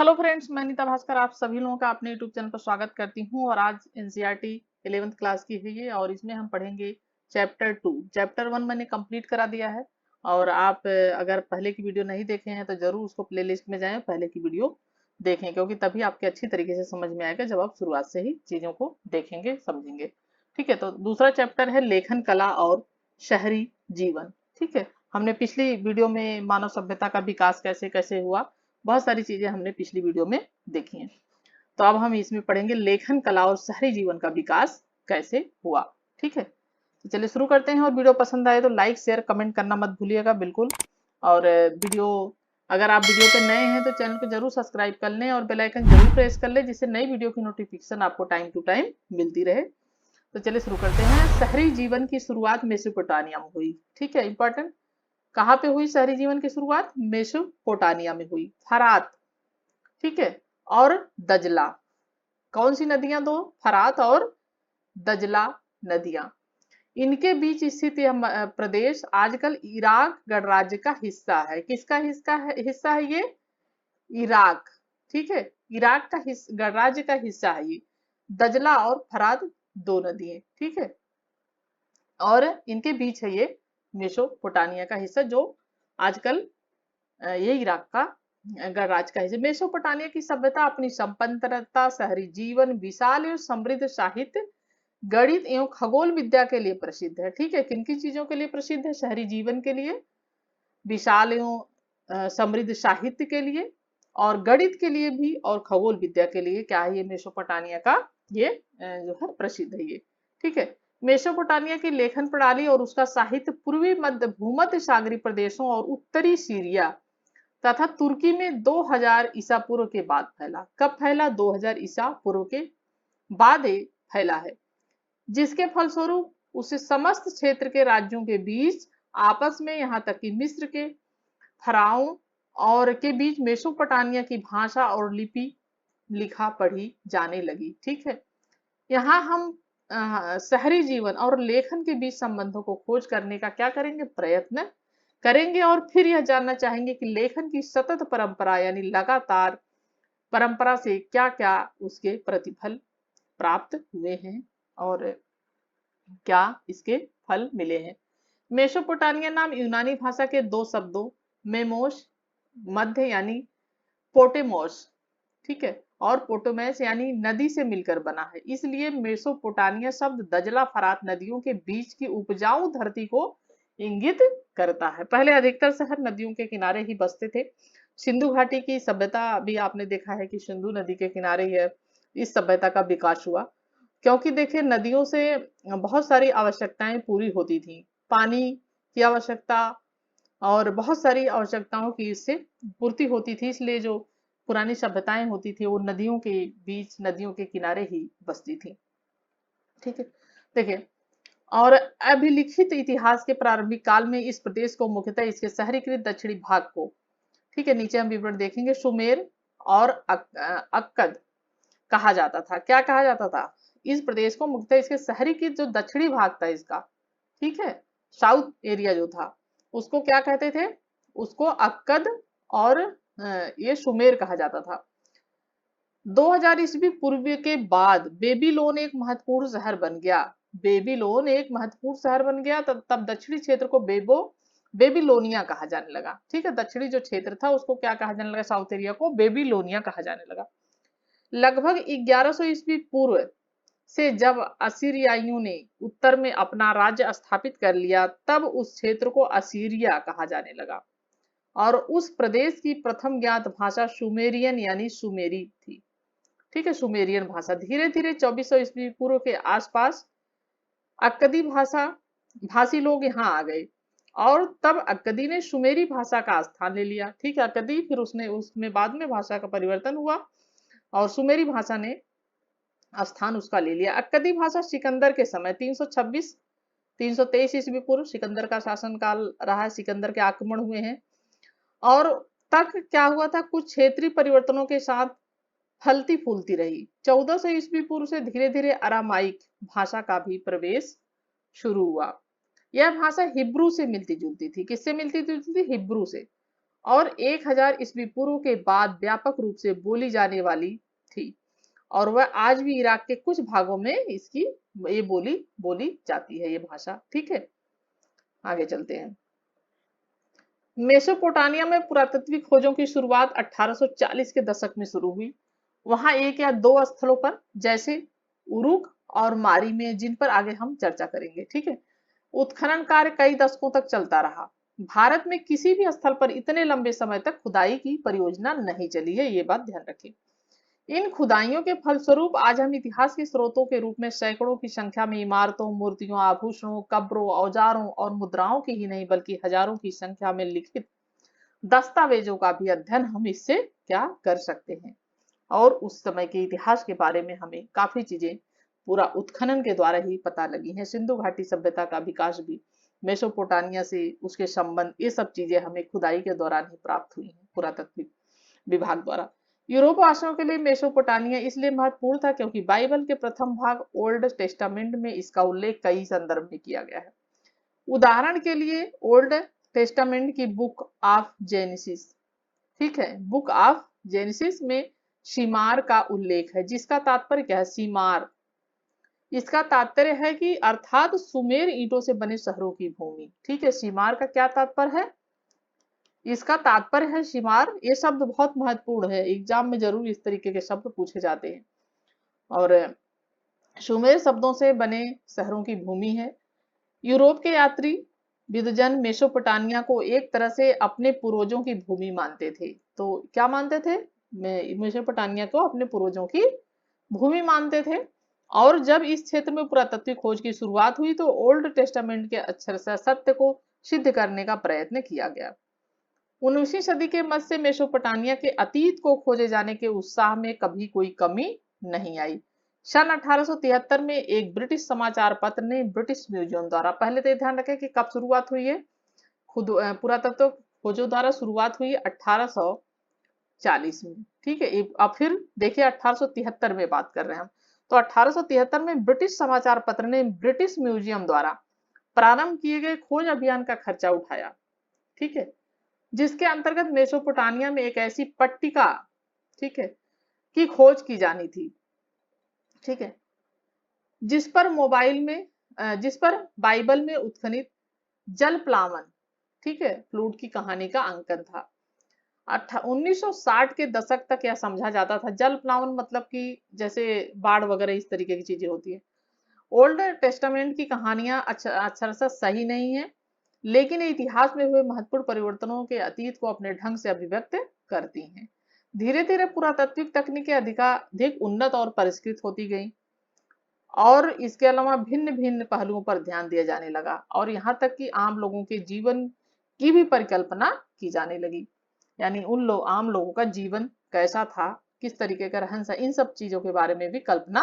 Hello friends, मैं नीता भास्कर आप सभी लोगों का अपने यूट्यूब चैनल पर स्वागत करती हूं। और आज एनसीईआरटी 11th क्लास की है ये, और इसमें हम पढ़ेंगे चैप्टर 2। चैप्टर 1 मैंने कंप्लीट करा दिया है। और आप अगर पहले की वीडियो नहीं देखे हैं तो जरूर उसको प्लेलिस्ट में जाएं, पहले की वीडियो देखें, क्योंकि तभी आपके अच्छी तरीके से समझ में आएगा जब आप शुरुआत से ही चीजों को देखेंगे समझेंगे। ठीक है, तो दूसरा चैप्टर है लेखन कला और शहरी जीवन। ठीक है, हमने पिछली वीडियो में मानव सभ्यता का विकास कैसे कैसे हुआ, बहुत सारी चीजें हमने पिछली वीडियो में देखी हैं। तो अब हम इसमें पढ़ेंगे लेखन कला और शहरी जीवन का विकास कैसे हुआ। ठीक है, तो चलिए शुरू करते हैं। और वीडियो पसंद आए तो लाइक शेयर कमेंट करना मत भूलिएगा बिल्कुल। और वीडियो अगर आप वीडियो पे नए हैं तो चैनल को जरूर सब्सक्राइब कर लें और बेल आइकन जरूर प्रेस कर लें, जिससे नई वीडियो की नोटिफिकेशन आपको टाइम टू टाइम मिलती रहे। तो चलिए शुरू करते हैं। शहरी जीवन की शुरुआत मेसोपोटामिया में हुई। ठीक है, इंपॉर्टेंट। कहाँ पे हुई शहरी जीवन की शुरुआत? मेसोपोटामिया में हुई। फरात, ठीक है, और दजला। कौन सी नदियां? दो, फरात और दजला नदियां। इनके बीच स्थित यह प्रदेश आजकल इराक गणराज्य का हिस्सा है। किसका हिस्सा है ये? इराक। ठीक है, इराक का गणराज्य का हिस्सा है ये। दजला और फरात दो नदी है। ठीक है, और इनके बीच है ये मेसोपोटामिया का हिस्सा, जो आजकल ये इराक का गणराज्य का हिस्सा। मेसोपोटामिया की सभ्यता अपनी संपन्नता, शहरी जीवन, विशाल एवं समृद्ध साहित्य, गणित एवं खगोल विद्या के लिए प्रसिद्ध है। ठीक है, किन किन चीजों के लिए प्रसिद्ध है? शहरी जीवन के लिए, विशाल एवं समृद्ध साहित्य के लिए, और गणित के लिए भी, और खगोल विद्या के लिए क्या है ये मेसोपोटामिया का ये जो है प्रसिद्ध है ये। ठीक है, मेसोपोटामिया की लेखन प्रणाली और उसका साहित्य पूर्वी मध्य भूमध्य सागरीय प्रदेशों और उत्तरी सीरिया तथा तुर्की में 2000 ईसा पूर्व के बाद फैला। कब फैला? 2000 ईसा पूर्व के बाद फैला है, जिसके फलस्वरूप उसे समस्त क्षेत्र के राज्यों के बीच आपस में, यहाँ तक कि मिस्र के फराओं और के बीच मेसोपोटामिया की भाषा और लिपि लिखा पढ़ी जाने लगी। ठीक है, यहाँ हम शहरी जीवन और लेखन के बीच संबंधों को खोज करने का क्या करेंगे? प्रयत्न करेंगे। और फिर यह जानना चाहेंगे कि लेखन की सतत परंपरा यानी लगातार परंपरा से क्या क्या उसके प्रतिफल प्राप्त हुए हैं और क्या इसके फल मिले हैं। मेसोपोटामिया नाम यूनानी भाषा के दो शब्दों मेमोस मध्य यानी पोटेमोस, ठीक है, और पोटोमेस यानी नदी से मिलकर बना है। इसलिए मेसोपोटामिया शब्द दजला फरात नदियों के बीच की उपजाऊ धरती को इंगित करता है। पहले अधिकतर शहर नदियों के किनारे ही बसते थे। सिंधु घाटी की सभ्यता भी आपने देखा है कि सिंधु नदी के किनारे ही है इस सभ्यता का विकास हुआ, क्योंकि देखिए नदियों से बहुत सारी आवश्यकताएं पूरी होती थी। पानी की आवश्यकता और बहुत सारी आवश्यकताओं की इससे पूर्ति होती थी, इसलिए जो पुरानी सभ्यताएं होती थी वो नदियों के बीच, नदियों के किनारे ही बसती थी। ठीक है, देखिए, और अभिलिखित इतिहास के प्रारंभिक काल में इस प्रदेश को मुख्यतः इसके शहरीकृत दक्षिणी भाग को, ठीक है, नीचे हम विवरण देखेंगे, सुमेर और अक्कद कहा जाता था। क्या कहा जाता था? इस प्रदेश को मुख्यतः इसके शहरीकृत जो दक्षिणी भाग था इसका, ठीक है, साउथ एरिया जो था, उसको क्या कहते थे? उसको अक्कद और ये सुमेर कहा जाता था। 2000 ईस्वी पूर्व के बाद बेबीलोन एक महत्वपूर्ण शहर बन गया। बेबीलोन एक महत्वपूर्ण शहर बन गया, तब दक्षिणी क्षेत्र को बेबीलोनिया कहा जाने लगा। ठीक है, दक्षिणी जो क्षेत्र था उसको क्या कहा जाने लगा? साउथ एरिया को बेबीलोनिया कहा जाने लगा। लगभग 1100 ईस्वी पूर्व से जब असीरियाइयों ने उत्तर में अपना राज्य स्थापित कर लिया, तब उस क्षेत्र को असीरिया कहा जाने लगा। और उस प्रदेश की प्रथम ज्ञात भाषा सुमेरियन यानी सुमेरी थी। ठीक है, सुमेरियन भाषा। धीरे धीरे 2400 ईस्वी पूर्व के आसपास अक्कदी भाषी लोग यहाँ आ गए, और तब अक्कदी ने सुमेरी भाषा का स्थान ले लिया। ठीक है, अक्कदी, फिर उसमें बाद में भाषा का परिवर्तन हुआ और सुमेरी भाषा ने स्थान उसका ले लिया। अक्कदी भाषा सिकंदर के समय 326 323 ईस्वी पूर्व सिकंदर का शासनकाल रहा है, सिकंदर के आक्रमण हुए हैं, और तक क्या हुआ था? कुछ क्षेत्रीय परिवर्तनों के साथ फलती फूलती रही। 1400 ईस्वी पूर्व से धीरे धीरे अरामाइक भाषा का भी प्रवेश शुरू हुआ। यह भाषा हिब्रू से मिलती जुलती थी। किससे मिलती जुलती थी? हिब्रू से। और 1000 ईस्वी पूर्व के बाद व्यापक रूप से बोली जाने वाली थी, और वह आज भी इराक के कुछ भागों में इसकी ये बोली बोली जाती है, ये भाषा। ठीक है, आगे चलते हैं। मेसोपोटामिया में पुरातात्विक खोजों की शुरुआत 1840 के दशक में शुरू हुई। वहां एक या दो स्थलों पर, जैसे उरुक और मारी में, जिन पर आगे हम चर्चा करेंगे, ठीक है, उत्खनन कार्य कई दशकों तक चलता रहा। भारत में किसी भी स्थल पर इतने लंबे समय तक खुदाई की परियोजना नहीं चली है, ये बात ध्यान रखें। इन खुदाइयों के फलस्वरूप आज हम इतिहास के स्रोतों के रूप में सैकड़ों की संख्या में इमारतों, मूर्तियों, आभूषणों, कब्रों, औजारों और मुद्राओं की ही नहीं बल्कि हजारों की संख्या में लिखित दस्तावेजों का भी अध्ययन हम इससे क्या कर सकते हैं। और उस समय के इतिहास के बारे में हमें काफी चीजें पूरा उत्खनन के द्वारा ही पता लगी हैं। सिंधु घाटी सभ्यता का विकास भी मेसोपोटामिया से, उसके संबंध, ये सब चीजें हमें खुदाई के दौरान ही प्राप्त हुई हैं पुरातत्व विभाग द्वारा। यूरोपवासियों के लिए मेसोपोटामिया इसलिए महत्वपूर्ण था क्योंकि बाइबल के प्रथम भाग ओल्ड टेस्टामेंट में इसका उल्लेख कई संदर्भ में किया गया है। उदाहरण के लिए ओल्ड टेस्टामेंट की बुक ऑफ जेनेसिस, ठीक है, बुक ऑफ जेनेसिस में शिमार का उल्लेख है, जिसका तात्पर्य क्या है, सीमार, इसका तात्पर्य है कि अर्थात सुमेर ईंटों से बने शहरों की भूमि। ठीक है, सीमार का क्या तात्पर्य है, इसका तात्पर्य है शिमार। ये शब्द बहुत महत्वपूर्ण है, एग्जाम में जरूर इस तरीके के शब्द पूछे जाते हैं। और सुमेर शब्दों से बने शहरों की भूमि है। यूरोप के यात्री विद्वजन मेसोपोटामिया को एक तरह से अपने पूर्वजों की भूमि मानते थे। तो क्या मानते थे, मेसोपोटामिया को अपने पूर्वजों की भूमि मानते थे। और जब इस क्षेत्र में पुरातात्विक खोज की शुरुआत हुई तो ओल्ड टेस्टामेंट के अक्षर से सत्य को सिद्ध करने का प्रयत्न किया गया। 19वीं सदी के मध्य से मेसोपोटामिया के अतीत को खोजे जाने के उत्साह में कभी कोई कमी नहीं आई। सन 1873 में एक ब्रिटिश समाचार पत्र ने ब्रिटिश म्यूजियम द्वारा, पहले तो ध्यान रखें कि कब शुरुआत हुई है, खुद पुरातत्व खोजों द्वारा शुरुआत हुई 1840 में। ठीक है, अब फिर देखिए 1873 में बात कर रहे हैं हम। तो 1873 में ब्रिटिश समाचार पत्र ने ब्रिटिश म्यूजियम द्वारा प्रारंभ किए गए खोज अभियान का खर्चा उठाया, ठीक है, जिसके अंतर्गत मेसोपोटामिया में एक ऐसी पट्टिका, ठीक है, की खोज की जानी थी, ठीक है, जिस पर बाइबल में उत्खनित जल प्लावन, ठीक है, फ्लूड की कहानी का अंकन था। 1960 के दशक तक यह समझा जाता था, जल प्लावन मतलब कि जैसे बाढ़ वगैरह इस तरीके की चीजें होती है। ओल्ड टेस्टामेंट की कहानियां अक्षरशः सही नहीं है, लेकिन इतिहास में हुए महत्वपूर्ण परिवर्तनों के अतीत को अपने ढंग से अभिव्यक्त करती हैं। धीरे धीरे पुरातात्विक तकनीकें अधिक उन्नत और परिष्कृत होती गई, और इसके अलावा भिन्न भिन्न पहलुओं पर ध्यान दिया जाने लगा, और यहाँ तक कि आम लोगों के जीवन की भी परिकल्पना की जाने लगी। यानी आम लोगों का जीवन कैसा था, किस तरीके का रहन सहन, इन सब चीजों के बारे में भी कल्पना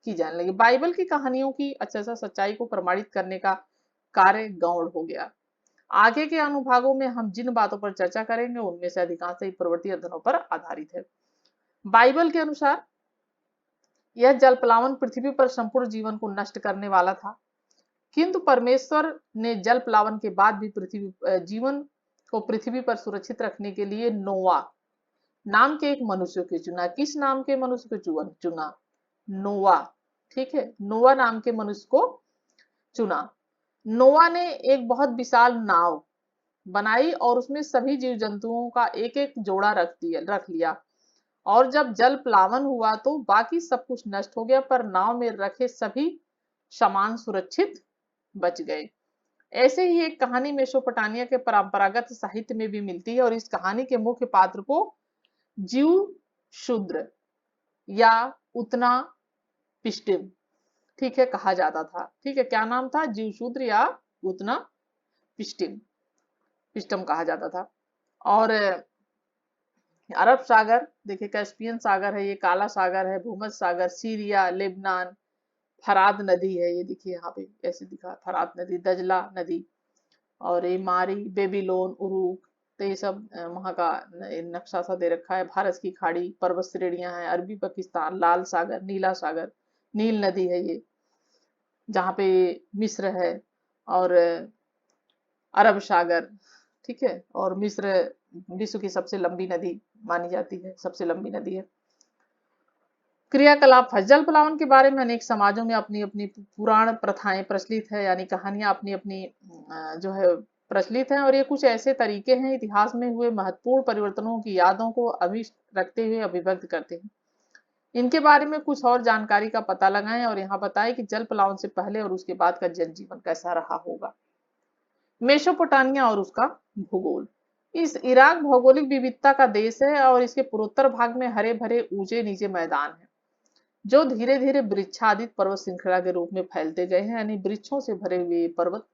की जाने लगी। बाइबल की कहानियों की अक्षरशः सच्चाई को प्रमाणित करने का कार्य गौण हो गया। आगे के अनुभागों में हम जिन बातों पर चर्चा करेंगे उनमें से अधिकांश ही पूर्ववर्ती अध्ययनों पर आधारित है। बाइबल के अनुसार यह जलप्लावन पृथ्वी पर संपूर्ण जीवन को नष्ट करने वाला था, किंतु परमेश्वर ने जलप्लावन के बाद भी जीवन को पृथ्वी पर सुरक्षित रखने के लिए नोआ नाम के एक मनुष्य को चुना। किस नाम के मनुष्य को चुना, नोआ, ठीक है, नोआ नाम के मनुष्य को चुना। नोआ ने एक बहुत विशाल नाव बनाई और उसमें सभी जीव जंतुओं का एक एक जोड़ा रख लिया, और जब जल प्लावन हुआ तो बाकी सब कुछ नष्ट हो गया, पर नाव में रखे सभी सामान सुरक्षित बच गए। ऐसे ही एक कहानी मेसोपोटामिया के परंपरागत साहित्य में भी मिलती है, और इस कहानी के मुख्य पात्र को जीव शूद्र या उतना पिस्टिम, ठीक है, कहा जाता था। ठीक है, क्या नाम था, जीव शूद्र या उतना पिस्टम कहा जाता था। और अरब सागर, देखिए कैस्पियन सागर है, ये काला सागर है, भूमध्य सागर, सीरिया, लेबनान, फरात नदी है, ये देखिए यहाँ पे ऐसे दिखा, फरात नदी, दजला नदी, और ये मारी, बेबीलोन, उरूक, तो ये सब वहाँ का नक्शा सा दे रखा है। भारत की खाड़ी, पर्वत श्रेणियां हैं, अरबी पाकिस्तान, लाल सागर, नीला सागर, नील नदी है ये, जहाँ पे मिस्र है, और अरब सागर, ठीक है, और मिस्र विश्व की सबसे लंबी नदी मानी जाती है, सबसे लंबी नदी है। क्रियाकलाप है। जल प्लावन के बारे में अनेक समाजों में अपनी अपनी पुराण प्रथाएं प्रचलित है, यानी कहानियां अपनी अपनी जो है प्रचलित हैं, और ये कुछ ऐसे तरीके हैं इतिहास में हुए महत्वपूर्ण परिवर्तनों की यादों को अभी रखते हुए अभिव्यक्त करते हैं। इनके बारे में कुछ और जानकारी का पता लगाएं और यहाँ बताएं कि जल प्लावन से पहले और उसके बाद का जनजीवन कैसा रहा होगा। मेसोपोटामिया और उसका भूगोल। इस इराक भौगोलिक विविधता का देश है और इसके पूर्वोत्तर भाग में हरे भरे ऊंचे नीचे मैदान है, जो धीरे धीरे वृक्षादित पर्वत श्रृंखला के रूप में फैलते गए हैं, यानी वृक्षों से भरे हुए पर्वत,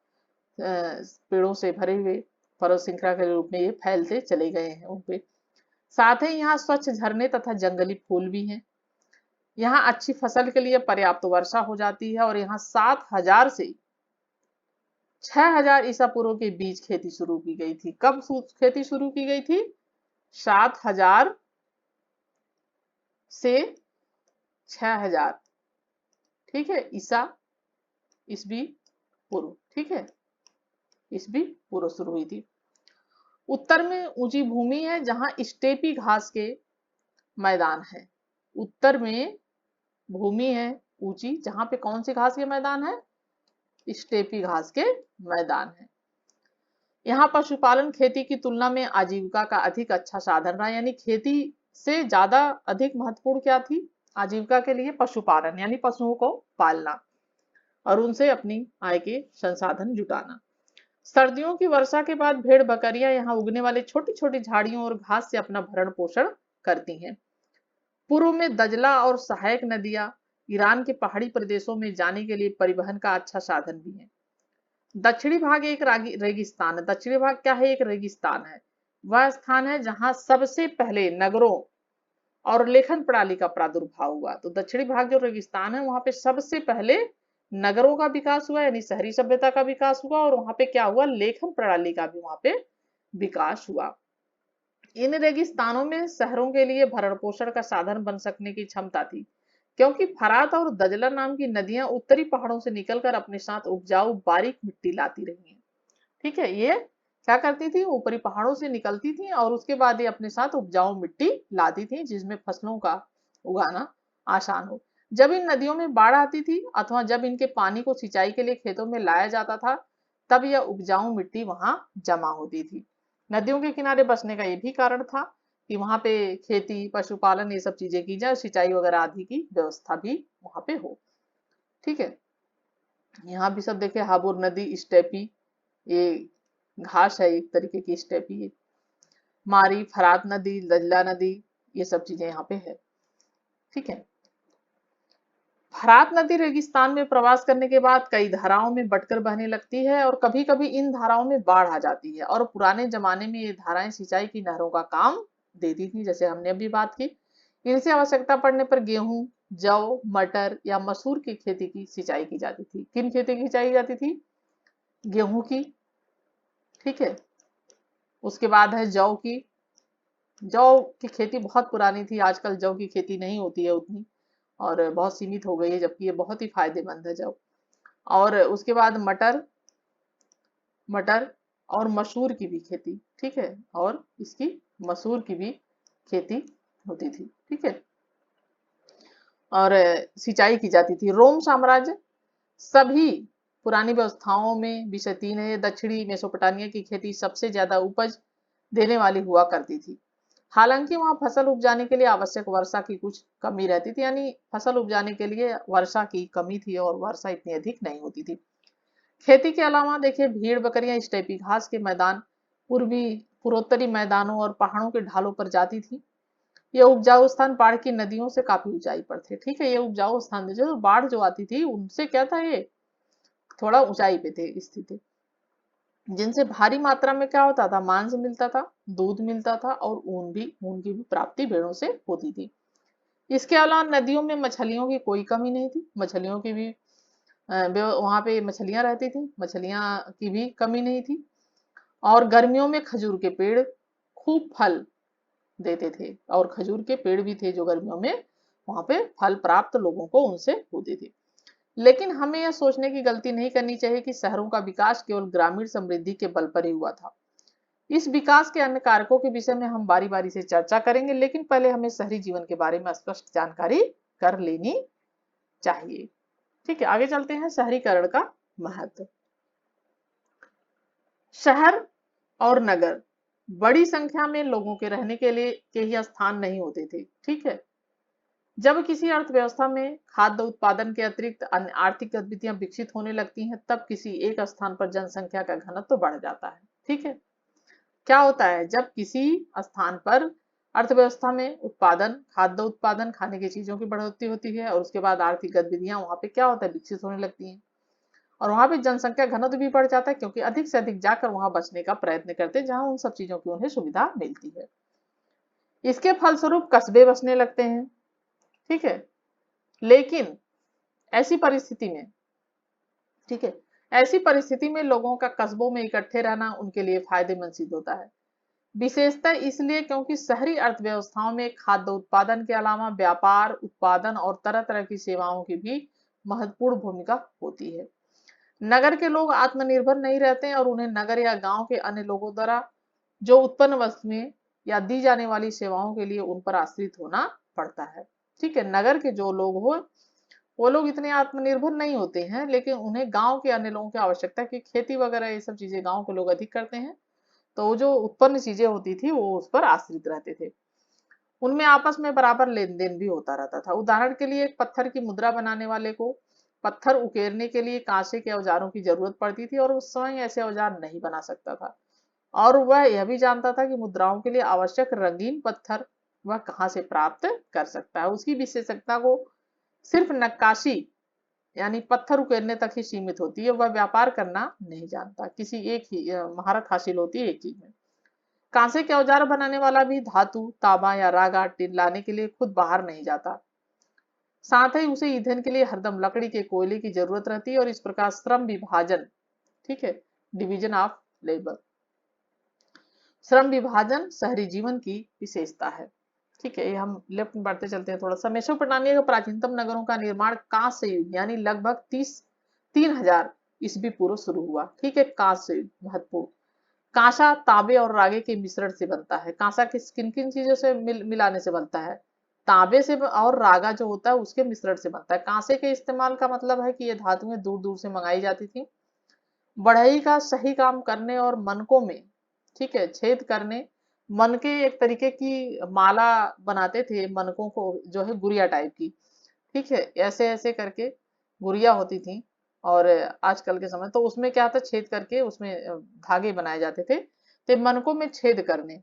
पेड़ों से भरे हुए पर्वत श्रृंखला के रूप में ये फैलते चले गए हैं उनपे। साथ ही यहाँ स्वच्छ झरने तथा जंगली फूल भी हैं। यहाँ अच्छी फसल के लिए पर्याप्त वर्षा हो जाती है और यहाँ 7000 से 6000 ईसा पूर्व के बीच खेती शुरू की गई थी। कब खेती शुरू की गई थी? 7000 से 6000, ठीक है, ईसवी पूर्व, ठीक है, ईसवी पूर्व शुरू हुई थी। उत्तर में ऊंची भूमि है जहां स्टेपी घास के मैदान है। उत्तर में भूमि है ऊंची, जहां पे कौन सी घास के मैदान है? स्टेपी घास के मैदान है। यहाँ पशुपालन खेती की तुलना में आजीविका का अधिक अच्छा साधन रहा, यानी खेती से ज्यादा अधिक महत्वपूर्ण क्या थी आजीविका के लिए? पशुपालन, यानी पशुओं को पालना और उनसे अपनी आय के संसाधन जुटाना। सर्दियों की वर्षा के बाद भेड़ बकरियां यहाँ उगने वाले छोटी छोटी झाड़ियों और घास से अपना भरण पोषण करती हैं। पूर्व में दजला और सहायक नदियां ईरान के पहाड़ी प्रदेशों में जाने के लिए परिवहन का अच्छा साधन भी है। दक्षिणी भाग एक रेगिस्तान है। दक्षिणी भाग क्या है? एक रेगिस्तान है। वह स्थान है जहां सबसे पहले नगरों और लेखन प्रणाली का प्रादुर्भाव हुआ। तो दक्षिणी भाग जो रेगिस्तान है वहां पे सबसे पहले नगरों का विकास हुआ, यानी शहरी सभ्यता का विकास हुआ, और वहां पे क्या हुआ? लेखन प्रणाली का भी वहां पे विकास हुआ। इन रेगिस्तानों में शहरों के लिए भरण पोषण का साधन बन सकने की क्षमता थी, क्योंकि फरात और दजला नाम की नदियां उत्तरी पहाड़ों से निकलकर अपने साथ उपजाऊ बारीक मिट्टी लाती रही हैं। ठीक है, ये क्या करती थी? ऊपरी पहाड़ों से निकलती थी और उसके बाद ये अपने साथ उपजाऊ मिट्टी लाती थी, जिसमें फसलों का उगाना आसान हो। जब इन नदियों में बाढ़ आती थी अथवा जब इनके पानी को सिंचाई के लिए खेतों में लाया जाता था, तब यह उपजाऊ मिट्टी वहां जमा होती थी। नदियों के किनारे बसने का ये भी कारण था कि वहां पे खेती, पशुपालन, ये सब चीजें की जाए, सिंचाई वगैरह आदि की व्यवस्था भी वहां पे हो। ठीक है, यहाँ भी सब देखे, हाबुर नदी, स्टेपी, ये घास है एक तरीके की स्टेपी, मारी, फरात नदी, दजला नदी, ये सब चीजें यहाँ पे है। ठीक है, फरात नदी रेगिस्तान में प्रवास करने के बाद कई धाराओं में बटकर बहने लगती है और कभी कभी इन धाराओं में बाढ़ आ जाती है, और पुराने जमाने में ये धाराएं सिंचाई की नहरों का काम देती थी, जैसे हमने अभी बात की। इनसे आवश्यकता पड़ने पर गेहूं, जौ, मटर या मसूर की खेती की सिंचाई की जाती थी। किन खेती की सिंचाई की जाती थी? गेहूं की, ठीक है, उसके बाद है जौ की। जौ की खेती बहुत पुरानी थी, आजकल जौ की खेती नहीं होती है उतनी और बहुत सीमित हो गई है, जबकि ये बहुत ही फायदेमंद है जौ। और उसके बाद मटर, मटर और मसूर की भी खेती, ठीक है, और इसकी मसूर की भी खेती होती थी। ठीक है, और सिंचाई की जाती थी। रोम साम्राज्य सभी पुरानी व्यवस्थाओं में विषय 3 है। दक्षिणी मेसोपोटामिया की खेती सबसे ज्यादा उपज देने वाली हुआ करती थी, हालांकि वहां फसल उपजाने के लिए आवश्यक वर्षा की कुछ कमी रहती थी, यानी फसल उपजाने के लिए वर्षा की कमी थी और वर्षा इतनी अधिक नहीं होती थी। खेती के अलावा देखिए, भेड़ बकरियां स्टेपी घास के मैदान, पूर्वी पूर्वोत्तरी मैदानों और पहाड़ों के ढालों पर जाती थी। ये उपजाऊ स्थान बाढ़ की नदियों से काफी ऊंचाई पर थे। ठीक है, ये उपजाऊ स्थान थे, जो बाढ़ जो आती थी उनसे क्या था, ये थोड़ा ऊंचाई पे थे स्थित, जिनसे भारी मात्रा में क्या होता था? मांस मिलता था, दूध मिलता था और ऊन की भी प्राप्ति भेड़ों से होती थी। इसके अलावा नदियों में मछलियों की कोई कमी नहीं थी। मछलियों की भी वहां पे मछलियां रहती थी, मछलियां की भी कमी नहीं थी। और गर्मियों में खजूर के पेड़ खूब फल देते थे, और खजूर के पेड़ भी थे जो गर्मियों में वहां पे फल प्राप्त लोगों को उनसे होते थे। लेकिन हमें यह सोचने की गलती नहीं करनी चाहिए कि शहरों का विकास केवल ग्रामीण समृद्धि के बल पर ही हुआ था। इस विकास के अन्य कारकों के विषय में हम बारी बारी से चर्चा करेंगे, लेकिन पहले हमें शहरी जीवन के बारे में स्पष्ट जानकारी कर लेनी चाहिए। ठीक है, आगे चलते हैं। शहरीकरण का महत्व। शहर और नगर बड़ी संख्या में लोगों के रहने के लिए के ही स्थान नहीं होते थे। ठीक है, जब किसी अर्थव्यवस्था में खाद्य उत्पादन के अतिरिक्त अन्य आर्थिक गतिविधियां विकसित होने लगती हैं, तब किसी एक स्थान पर जनसंख्या का घनत्व तो बढ़ जाता है। ठीक है, क्या होता है, जब किसी स्थान पर अर्थव्यवस्था में उत्पादन, खाद्य उत्पादन, खाने की चीजों की बढ़ोतरी होती है और उसके बाद आर्थिक गतिविधियां वहां पे क्या होता है, विकसित होने लगती हैं और वहां पे जनसंख्या घनत्व भी बढ़ जाता है, क्योंकि अधिक से अधिक जाकर वहां बसने का प्रयत्न करते हैं जहां उन सब चीजों की उन्हें सुविधा मिलती है। इसके फलस्वरूप कस्बे बसने लगते हैं। ठीक है, लेकिन ऐसी परिस्थिति में, ठीक है, ऐसी परिस्थिति में लोगों का कस्बों में इकट्ठे रहना उनके लिए फायदेमंद सिद्ध होता है। विशेषतः इसलिए क्योंकि शहरी अर्थव्यवस्थाओं में खाद्य उत्पादन के अलावा व्यापार, उत्पादन और तरह तरह की सेवाओं की भी महत्वपूर्ण भूमिका होती है। नगर के लोग आत्मनिर्भर नहीं रहते हैं और उन्हें नगर या गांव के अन्य लोगों द्वारा जो उत्पन्न वस्तुएं या दी जाने वाली सेवाओं के लिए उन पर आश्रित होना पड़ता है। ठीक है, नगर के जो लोग हो वो लोग इतने आत्मनिर्भर नहीं होते हैं, लेकिन उन्हें गांव के अन्य लोगों की आवश्यकता की खेती वगैरह ये सब चीजें गांव के लोग अधिक करते हैं, तो वो जो उत्पन्न चीजें होती थी वो उस पर आश्रित रहते थे। उनमें आपस में बराबर लेन देन भी होता रहता था। उदाहरण के लिए एक पत्थर की मुद्रा बनाने वाले को पत्थर उकेरने के लिए कांसे के औजारों की जरूरत पड़ती थी और वो स्वयं ऐसे औजार नहीं बना सकता था, और वह यह भी जानता था कि मुद्राओं के लिए आवश्यक रंगीन पत्थर वह कहाँ से प्राप्त कर सकता है। उसकी विशेषज्ञता को सिर्फ नक्काशी यानी पत्थर उकेरने तक ही सीमित होती है, वह व्यापार करना नहीं जानता। किसी एक ही महारत हासिल होती है एक चीज में। कांसे के औजार बनाने वाला भी धातु, तांबा या रागा टिन लाने के लिए खुद बाहर नहीं जाता, साथ ही उसे ईंधन के लिए हरदम लकड़ी के कोयले की जरूरत रहती है और इस प्रकार श्रम विभाजन, ठीक है, डिवीजन ऑफ लेबर, श्रम विभाजन शहरी जीवन की विशेषता है। ठीक है, ये हम लेफ्ट में बढ़ते चलते हैं थोड़ा सा। मेसोपोटामिया के प्राचीनतम नगरों का निर्माण कांस्य युग यानी लगभग 3000 ईस्वी पूर्व शुरू हुआ। ठीक है, कांस्य युग महत्वपूर्ण। कांसा तांबे और रागे के मिश्रण से बनता है। कांसा किन किन चीजों से मिलाने से बनता है, तांबे से और रागा जो होता है उसके मिश्रण से बनता है। कांसे के इस्तेमाल का मतलब है कि ये धातुएं दूर दूर से मंगाई जाती थी। बढ़ई का सही काम करने और मनकों में, ठीक है, छेद करने, मन के एक तरीके की माला बनाते थे मनकों को, जो है गुड़िया टाइप की। ठीक है, ऐसे ऐसे करके गुड़िया होती थी और आजकल के समय तो उसमें क्या था, छेद करके उसमें धागे बनाए जाते थे, तो मनकों में छेद करने,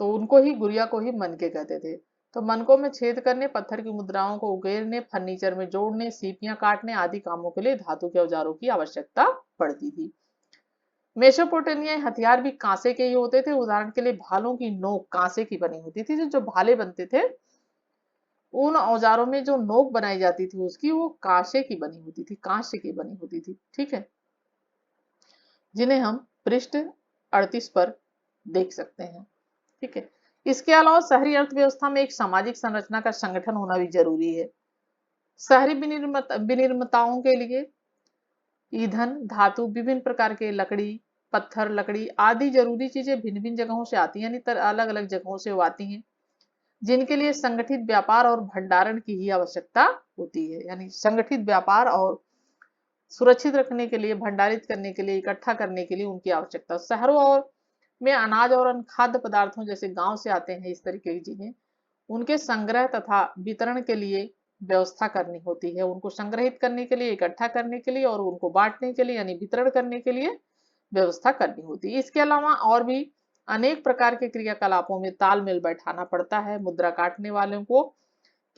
तो उनको ही गुड़िया को ही मन के कहते थे। तो मनकों में छेद करने, पत्थर की मुद्राओं को उकेरने, फर्नीचर में जोड़ने, सीपियां काटने आदि कामों के लिए धातु के औजारों की आवश्यकता पड़ती थी। मेसोपोटामियाई हथियार भी कांसे के ही होते थे। उदाहरण के लिए भालों की नोक कांसे की बनी होती थी। जो भाले बनते थे उन औजारों में जो नोक बनाई जाती थी उसकी वो कांसे की बनी होती थी, कांसे की बनी होती थी। ठीक है, जिन्हें हम पृष्ठ 38 पर देख सकते हैं। ठीक है, इसके अलावा शहरी अर्थव्यवस्था में एक सामाजिक संरचना का संगठन होना भी जरूरी है। शहरी विनिर्माताओं के लिए ईंधन, धातु, विभिन्न प्रकार के लकड़ी, पत्थर, लकड़ी आदि जरूरी चीजें भिन्न भिन्न जगहों से आती हैं, यानी अलग अलग जगहों से वो आती हैं, जिनके लिए संगठित व्यापार और भंडारण की ही आवश्यकता होती है। यानी संगठित व्यापार और सुरक्षित रखने के लिए, भंडारित करने के लिए, इकट्ठा करने के लिए उनकी आवश्यकता। शहरों और में अनाज और अन्य खाद्य पदार्थों जैसे गांव से आते हैं इस तरीके की चीजें, उनके संग्रह तथा वितरण के लिए व्यवस्था करनी होती है। उनको संग्रहित करने के लिए, इकट्ठा करने के लिए और उनको बांटने के लिए यानी वितरण करने के लिए व्यवस्था करनी होती है। इसके अलावा और भी अनेक प्रकार के क्रियाकलापों में तालमेल बैठाना पड़ता है। मुद्रा काटने वालों को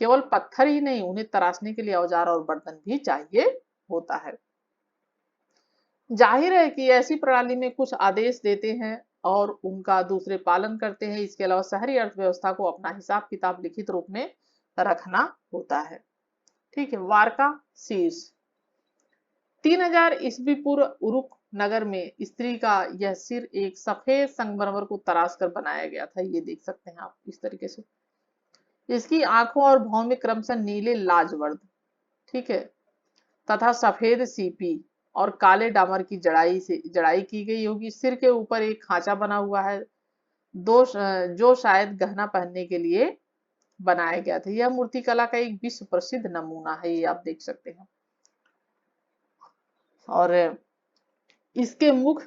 केवल पत्थर ही नहीं, उन्हें तराशने के लिए औजार और बर्तन भी चाहिए होता है। जाहिर है कि ऐसी प्रणाली में कुछ आदेश देते हैं और उनका दूसरे पालन करते हैं। इसके अलावा शहरी अर्थव्यवस्था को अपना हिसाब किताब लिखित रूप में रखना होता है। ठीक है, वारका शीर्ष 3000 ईस्वी पूर्व उरुक नगर में स्त्री का यह सिर एक सफेद संगमरमर को तराश कर बनाया गया था। ये देख सकते हैं आप इस तरीके से। इसकी आंखों और भौं में क्रमशः नीले लाजवर्द, ठीक है, तथा सफेद सीपी और काले डामर की जड़ाई की गई होगी। सिर के ऊपर एक खांचा बना हुआ है जो शायद गहना पहनने के लिए बनाया गया था। यह मूर्ति कला का एक विश्व प्रसिद्ध नमूना है, ये आप देख सकते हैं। और इसके मुख,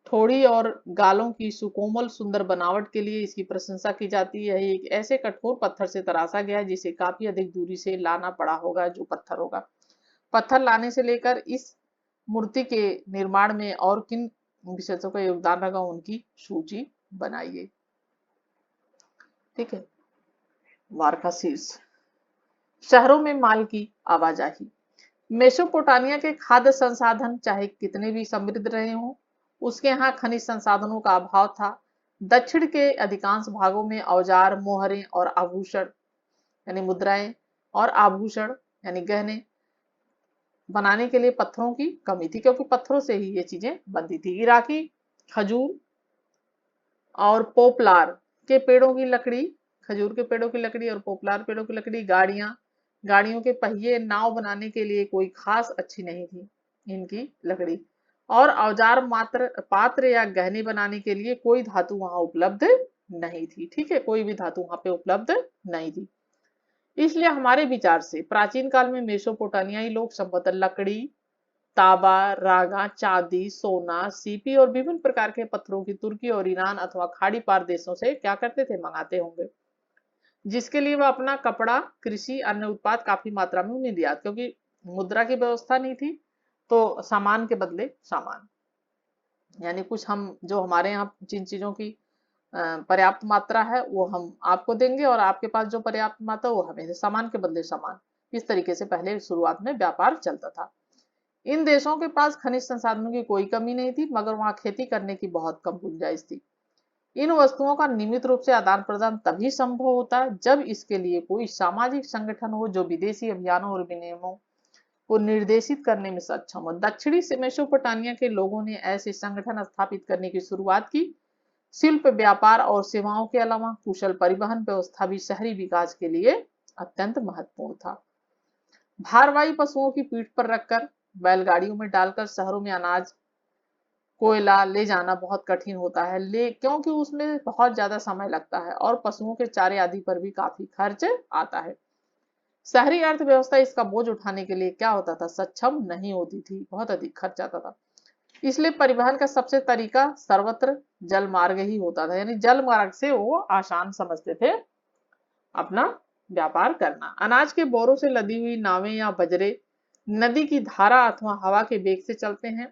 थोड़ी और गालों की सुकोमल सुंदर बनावट के लिए इसकी प्रशंसा की जाती है। एक ऐसे कठोर पत्थर से तराशा गया है जिसे काफी अधिक दूरी से लाना पड़ा होगा। जो पत्थर होगा, पत्थर लाने से लेकर इस मूर्ति के निर्माण में और किन विशेषों का योगदान रहा उनकी सूची बनाइए। ठीक है। वारका शीर्ष, शहरों में माल की आवाजाही। मेसोपोटामिया के खाद्य संसाधन चाहे कितने भी समृद्ध रहे हों, उसके यहाँ खनिज संसाधनों का अभाव था। दक्षिण के अधिकांश भागों में औजार, मोहरें और आभूषण यानी मुद्राएं और आभूषण यानी गहने बनाने के लिए पत्थरों की कमी थी, क्योंकि पत्थरों से ही ये चीजें बनती थी। इराकी खजूर और पोपलार के पेड़ों की लकड़ी, खजूर के पेड़ों की लकड़ी और पोपलार पेड़ों की लकड़ी, गाड़ियों के पहिए, नाव बनाने के लिए कोई खास अच्छी नहीं थी इनकी लकड़ी। और औजार मात्र पात्र या गहने बनाने के लिए कोई धातु वहां उपलब्ध नहीं थी। ठीक है, कोई भी धातु वहां पे उपलब्ध नहीं थी। इसलिए हमारे विचार से प्राचीन काल में मेसोपोटामियाई लोग संभवतः लकड़ी, तांबा, रागा, चांदी, सोना, सीपी और विभिन्न प्रकार के पत्थरों की तुर्की और ईरान अथवा खाड़ी पार देशों से क्या करते थे, मंगाते होंगे, जिसके लिए वह अपना कपड़ा, कृषि, अन्य उत्पाद काफी मात्रा में उन्हें दिया। क्योंकि मुद्रा की व्यवस्था नहीं थी तो सामान के बदले सामान, यानी कुछ हम जो हमारे यहाँ जिन चीजों की पर्याप्त मात्रा है वो हम आपको देंगे और आपके पास जो पर्याप्त मात्रा वो हमें, सामान के बदले सामान। इस तरीके से पहले शुरुआत में व्यापार चलता था। इन देशों के पास खनिज संसाधनों की कोई कमी नहीं थी, मगर वहां खेती करने की बहुत कम गुंजाइश थी। इन वस्तुओं का नियमित रूप से आदान प्रदान तभी संभव होता है जब इसके लिए कोई सामाजिक संगठन हो जो विदेशी अभियानों और विनियमों को निर्देशित करने में सक्षम हो। दक्षिणी मेसोपोटामिया के लोगों ने ऐसे संगठन स्थापित करने की शुरुआत की। शिल्प, व्यापार और सेवाओं के अलावा कुशल परिवहन व्यवस्था भी शहरी विकास के लिए अत्यंत महत्वपूर्ण था। भारवाही पशुओं की पीठ पर रखकर बैलगाड़ियों में डालकर शहरों में अनाज, कोयला ले जाना बहुत कठिन होता है, क्योंकि उसमें बहुत ज्यादा समय लगता है और पशुओं के चारे आदि पर भी काफी खर्च आता है। शहरी अर्थव्यवस्था इसका बोझ उठाने के लिए क्या होता था, सक्षम नहीं होती थी, बहुत अधिक खर्च आता था। इसलिए परिवहन का सबसे तरीका सर्वत्र जल मार्ग ही होता था, यानी जल मार्ग से वो आसान समझते थे अपना व्यापार करना। अनाज के बोरों से लदी हुई नावें या बजरे नदी की धारा अथवा हवा के वेग से चलते हैं,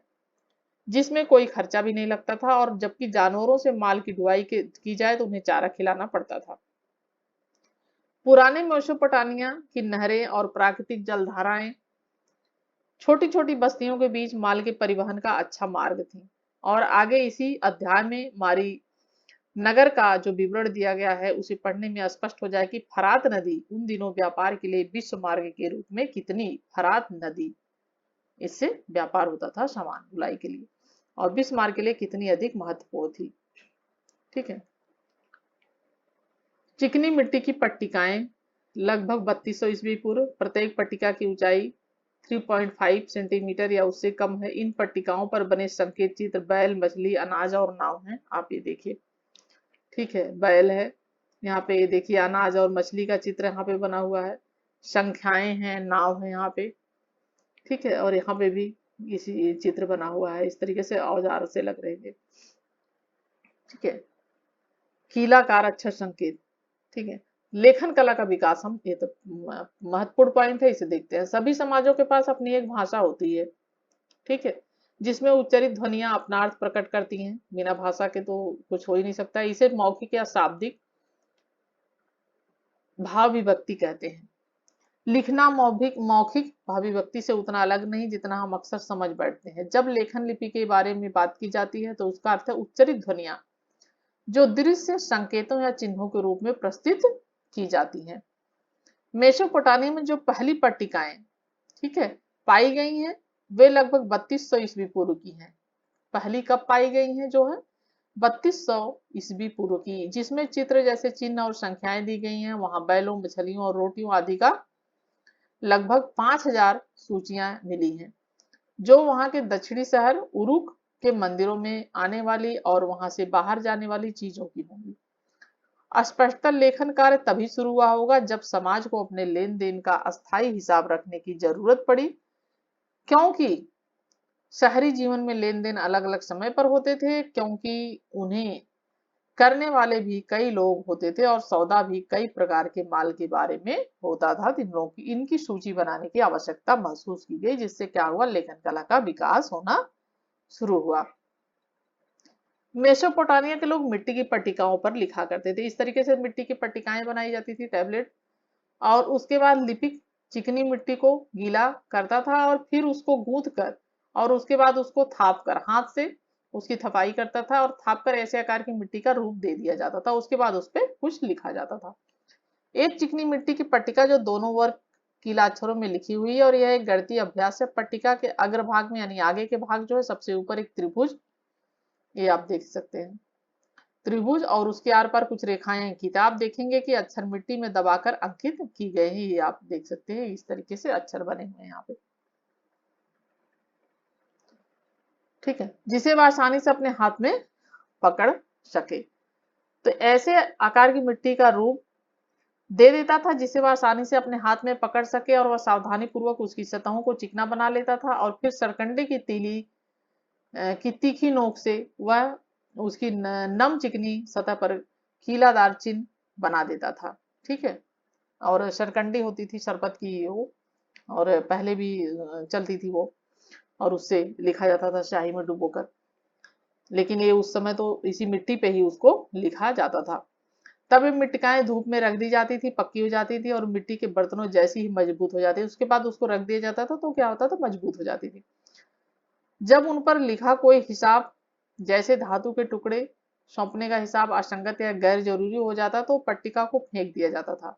जिसमें कोई खर्चा भी नहीं लगता था। और जबकि जानवरों से माल की ढुलाई की जाए तो उन्हें चारा खिलाना पड़ता था। पुराने मेसोपोटामिया की नहरें और प्राकृतिक जलधाराएं छोटी छोटी बस्तियों के बीच माल के परिवहन का अच्छा मार्ग थी। और आगे इसी अध्याय में मारी नगर का जो विवरण दिया गया है उसे पढ़ने में स्पष्ट हो जाए कि फरात नदी उन दिनों व्यापार के लिए विश्व मार्ग के रूप में कितनी, फरात नदी इससे व्यापार होता था सामान ढुलाई के लिए, और विश्व मार्ग के लिए कितनी अधिक महत्वपूर्ण थी। ठीक है। चिकनी मिट्टी की पट्टिकाएं लगभग 3200 ईस्वी पूर्व, प्रत्येक पट्टिका की ऊंचाई 3.5 सेंटीमीटर या उससे कम है। इन पट्टिकाओं पर बने संकेत चित्र बैल, मछली, अनाज और नाव हैं। आप ये देखिए, ठीक है, बैल है यहाँ पे, ये देखिए अनाज और मछली का चित्र यहाँ पे बना हुआ है, संख्याएं हैं, नाव है यहाँ पे, ठीक है, और यहाँ पे भी इसी चित्र बना हुआ है। इस तरीके से औजार से लग रहे हैं। ठीक है, कीलाकार अक्षर संकेत। ठीक है, लेखन कला का विकास, हम ये तो महत्वपूर्ण पॉइंट है, इसे देखते हैं। सभी समाजों के पास अपनी एक भाषा होती है, ठीक है, जिसमें उच्चारित ध्वनियां अपना अर्थ प्रकट करती हैं। बिना भाषा के तो कुछ हो ही नहीं सकता। इसे मौखिक या शाब्दिक भाव विभक्ति कहते हैं। लिखना मौखिक भाव विभक्ति से उतना अलग नहीं जितना हम अक्सर समझ बैठते हैं। जब लेखन लिपि के बारे में बात की जाती है तो उसका अर्थ है उच्चारित ध्वनियां जो दृश्य संकेतों या चिन्हों के रूप में प्रस्तुत की जाती हैं। मेसोपोटामिया में जो पहली पट्टिकाएं, ठीक है, पाई गई हैं वे लगभग 3200 ईस्वी पूर्व की हैं। पहली कब पाई गई हैं, जो है 3200 ईस्वी पूर्व की, जिसमें चित्र जैसे चिन्ह और संख्याएं दी गई हैं। वहां बैलों, मछलियों और रोटियों आदि का लगभग 5000 सूचियां मिली हैं। जो वहां के दक्षिणी शहर उरुक के मंदिरों में आने वाली और वहां से बाहर जाने वाली चीजों की होंगी। स्पष्टतः लेखन कार्य तभी शुरू हुआ होगा जब समाज को अपने लेन देन का अस्थायी हिसाब रखने की जरूरत पड़ी, क्योंकि शहरी जीवन में लेन देन अलग अलग समय पर होते थे, क्योंकि उन्हें करने वाले भी कई लोग होते थे और सौदा भी कई प्रकार के माल के बारे में होता था। इन लोगों की इनकी सूची बनाने की आवश्यकता महसूस की गई, जिससे क्या हुआ, लेखन कला का विकास होना शुरू हुआ। मेसोपोटामिया के लोग मिट्टी की पट्टिकाओं पर लिखा करते थे। इस तरीके से मिट्टी की पट्टिकाएं बनाई जाती थी, टैबलेट। और उसके बाद लिपिक चिकनी मिट्टी को गीला करता था और फिर उसको गूंथ कर और उसके बाद उसको थाप कर, हाथ से उसकी थपाई करता था और थाप कर ऐसे आकार की मिट्टी का रूप दे दिया जाता था। उसके बाद उस पर कुछ लिखा जाता था। एक चिकनी मिट्टी की पट्टिका जो दोनों वर्ग कीला अक्षरों में लिखी हुई है, और यह एक गणितीय अभ्यास है। पट्टिका के अग्रभाग में यानी आगे के भाग जो है, सबसे ऊपर एक त्रिभुज, ये आप देख सकते हैं त्रिभुज, और उसके आर पार कुछ रेखाएं अंकित। आप देखेंगे कि अक्षर मिट्टी में दबाकर अंकित की गए हैं। ये आप देख सकते हैं, इस तरीके से अक्षर बने हुए हैं यहाँ पे। ठीक है, जिसे वह आसानी से अपने हाथ में पकड़ सके। तो ऐसे आकार की मिट्टी का रूप दे देता था जिसे वह आसानी से अपने हाथ में पकड़ सके, और वह सावधानी पूर्वक उसकी सतहों को चिकना बना लेता था और फिर सरकंडे की तीली की तीखी नोक से वह उसकी नम चिकनी सतह पर कीलादार चिन्ह बना देता था। ठीक है, और सरकंडी होती थी शरबत की वो, और पहले भी चलती थी वो, और उससे लिखा जाता था स्याही में डुबोकर। लेकिन ये उस समय तो इसी मिट्टी पे ही उसको लिखा जाता था। तब ये मिट्टिकाएं धूप में रख दी जाती थी, पक्की हो जाती थी और मिट्टी के बर्तनों जैसी ही मजबूत हो जाती थी। उसके बाद उसको रख दिया जाता था तो क्या होता था, मजबूत हो जाती थी। जब उन पर लिखा कोई हिसाब, जैसे धातु के टुकड़े सौंपने का हिसाब, असंगत या गैर जरूरी हो जाता तो पट्टिका को फेंक दिया जाता था।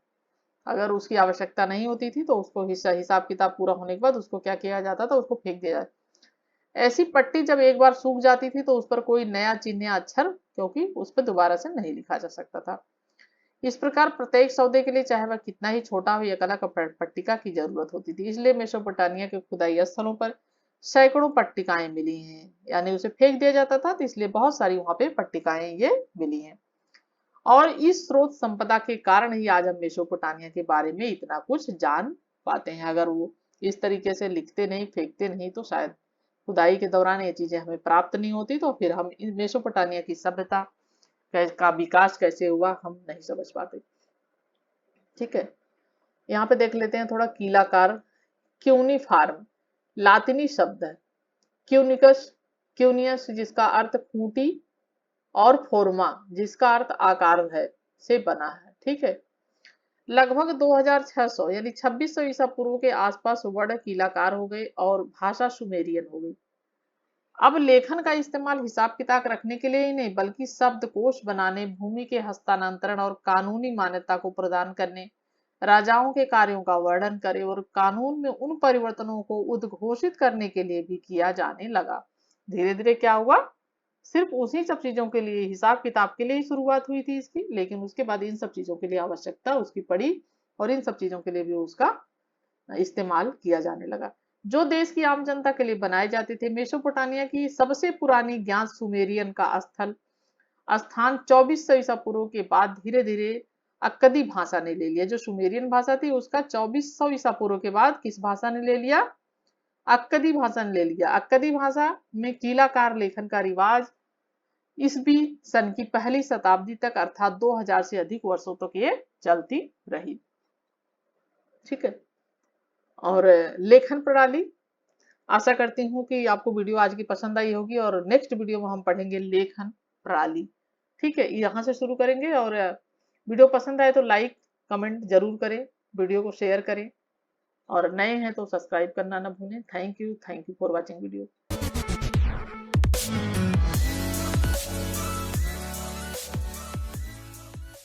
अगर उसकी आवश्यकता नहीं होती थी तो उसको हिसाब किताब पूरा होने के बाद उसको क्या किया जाता था, उसको फेंक दिया जाता। ऐसी पट्टी जब एक बार सूख जाती थी तो उस पर कोई नया चिन्ह या अक्षर, क्योंकि उस पर दोबारा से नहीं लिखा जा सकता था। इस प्रकार प्रत्येक सौदे के लिए, चाहे वह कितना ही छोटा हो, यह कला का पट्टिका की जरूरत होती थी। इसलिए मेसोपोटामिया के खुदाई स्थलों पर सैकड़ों पट्टिकाएं मिली हैं, यानी उसे फेंक दिया जाता था तो इसलिए बहुत सारी वहां पे पट्टिकाएं ये मिली हैं। और इस स्रोत संपदा के कारण ही आज हम मेसोपोटामिया के बारे में इतना कुछ जान पाते हैं। अगर वो इस तरीके से लिखते नहीं, फेंकते नहीं, तो शायद खुदाई के दौरान ये चीजें हमें प्राप्त नहीं होती, तो फिर हम इन मेसोपोटामिया की सभ्यता का विकास कैसे हुआ हम नहीं समझ पाते। ठीक है, यहाँ पे देख लेते हैं थोड़ा कीलाकार। क्यूनिफार्म लातिनी शब्द है। क्यूनिकस, क्यूनियस जिसका अर्थ खूंटी, और फोर्मा जिसका अर्थ आकार है, से बना है। ठीक है, लगभग 2600 यानी 2600 ईसा पूर्व के आसपास वर्ण कीलाकार हो गए और भाषा सुमेरियन हो गई। अब लेखन का इस्तेमाल हिसाब किताब रखने के लिए ही नहीं, बल्कि शब्दकोश बनाने, भूमि के हस्तांतरण और कानूनी मान्यता को प्रदान करने, राजाओं के कार्यों का वर्णन करे और कानून में उन परिवर्तनों को उद्घोषित करने के लिए भी किया जाने लगा। धीरे धीरे क्या हुआ, सिर्फ उसी सब चीजों के लिए, हिसाब किताब के लिए ही शुरुआत हुई थी इसकी, लेकिन उसके बाद इन सब चीजों के लिए आवश्यकता उसकी पड़ी और इन सब चीजों के लिए भी उसका इस्तेमाल किया जाने लगा, जो देश की आम जनता के लिए बनाए जाते थे। मेसोपोटामिया की सबसे पुरानी ज्ञात सुमेरियन का स्थान 2400 ईसा पूर्व के बाद धीरे धीरे अक्कदी भाषा ने ले लिया। जो सुमेरियन भाषा थी उसका 2400 ईसा पूर्व के बाद किस भाषा ने ले लिया, अक्कदी भाषा ने ले लिया। अक्कदी भाषा में कीलाकार लेखन का रिवाज ईसवी सन की पहली शताब्दी तक, अर्थात 2000 से अधिक वर्षों तक ये चलती रही। ठीक है, और लेखन प्रणाली, आशा करती हूँ कि आपको वीडियो आज की पसंद आई होगी, और नेक्स्ट वीडियो में हम पढ़ेंगे लेखन प्रणाली। ठीक है, यहाँ से शुरू करेंगे, और वीडियो पसंद आए तो लाइक कमेंट जरूर करें, वीडियो को शेयर करें, और नए हैं तो सब्सक्राइब करना ना भूलें। Thank you for watching video.